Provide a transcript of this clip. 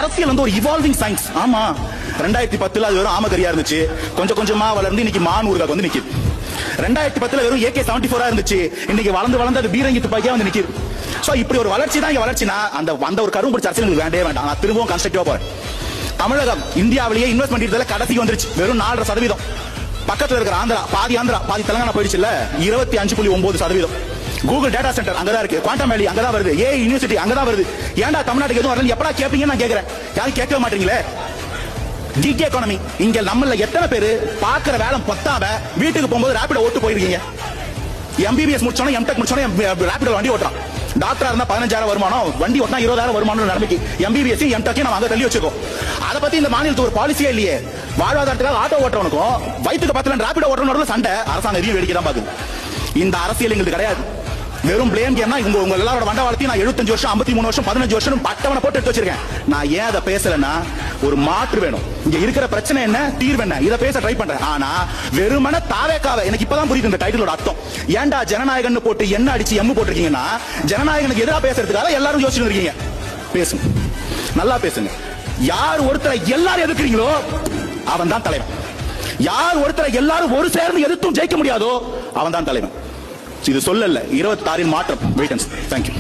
அரசியல் வந்து ஒரு இவால்விங் சயின்ஸ். ஆமா, 2010 அது வெறும் ஆமகரியா இருந்துச்சு, கொஞ்சம் கொஞ்சமா வளர்ந்து இன்னைக்கு மானூர்காக்கு வந்து நிக்குது. 2010 வெறும் AK-74 இருந்துச்சு, இன்னைக்கு வளர்ந்து அது பீரங்கி துப்பாக்கியா வந்து நிக்குது. சோ இப்படி ஒரு வளர்ச்சி தான் இங்க வளர்ச்சினா அந்த ஒரு கரும்பு பிடிச்ச அரசியல் வேண்டே வேண்டாம். நான் திரும்பவும் கன்ஸ்ட்ரக்டிவா போறேன். தமிழகம் இந்தியாவிலேயே இன்வெஸ்ட்மெண்ட் இதுல கடைசிக்கு வந்துருச்சு, வெறும் 4.5%. பக்கத்துல இருக்கிற ஆந்திரா பாதி தெலுங்கானா போயிடுச்சு இல்ல, 25.9%. கூகுள் டேட்டா சென்டர் அங்கதான் இருக்கு, குவாண்டம் வேலி அங்கதான் வருது, ஏஐ யூனிவர்சிட்டி அங்கதான் வருது. ஏன்டா தமிழ்நாட்டுக்கு எதுவும் வரல எப்படா கேட்பீங்கன்னு நான் கேட்கிறேன். யாரும் கேட்கவே மாட்டீங்களே. ஜிடி எக்கானமி இங்க நம்மள எத்தனை பேரு பாக்குற வேலை பத்தாம வீட்டுக்கு போகும்போது ரேபிடோ ஓட்டு போயிருக்கீங்க. MBBS முடிச்சோம், MTech முடிச்சோம், ரேபிடோ வண்டி ஓட்டுறான். டாக்டரா இருந்தா 15,000 வருமானம், வண்டி ஓட்டினா 20,000 வருமானம் நிலைமைக்கு MBBS MTech நம்ம அங்க தள்ளி வச்சுக்கோ. அதை பத்தி இந்த மாநிலத்துக்கு ஒரு பாலிசியே இல்லையே. வாழ்வாதாரத்துக்காக ஆட்டோ ஓட்டுறவனுக்கும் வயிற்றுக்கு பத்தல ரேபிடோ ஓட்டுறவனோட சண்டை அரசாங்கம் எதையும் வேடிக்கை தான் பாக்குது. இந்த அரசியல் எங்களுக்கு கிடையாது. வெறும் பிளேம் கேம்னா உங்க எல்லாரோட வண்டவாளத்தையும் நான் 75 வருஷம் 53 வருஷம் 15 வருஷம் பட்டவனை போட்டு எடுத்து வச்சிருக்கேன். நான் ஏன் அதை பேசலன்னா ஒரு மாற்று வேணும். இங்க இருக்கிற பிரச்சனை என்ன, தீர்வு என்ன, இதை பேச ட்ரை பண்றேன். ஆனா வெறுமன தாவேக்காவை எனக்கு இப்பதான் புரியுது இந்த டைட்டிலோட அர்த்தம். ஏன்டா ஜனநாயகன் போட்டு என்ன அடிச்சு எம்மு போட்டிருக்கீங்கன்னா ஜனநாயகனுக்கு எதிராக பேசுறதுக்காக எல்லாரும் யோசிச்சுட்டு இருக்கீங்க. பேசுங்க, நல்லா பேசுங்க. யார் ஒருத்தரை எல்லாரும் எதிர்க்கிறீங்களோ அவன் தான் தலைவன். யார் ஒருத்தரை எல்லாரும் ஒரு சேர்ந்து எதிர்த்தும் ஜெயிக்க முடியாதோ அவன் தான் தலைவன். இது சொல்லல 26 மாற்றம். Wait and see. Thank you.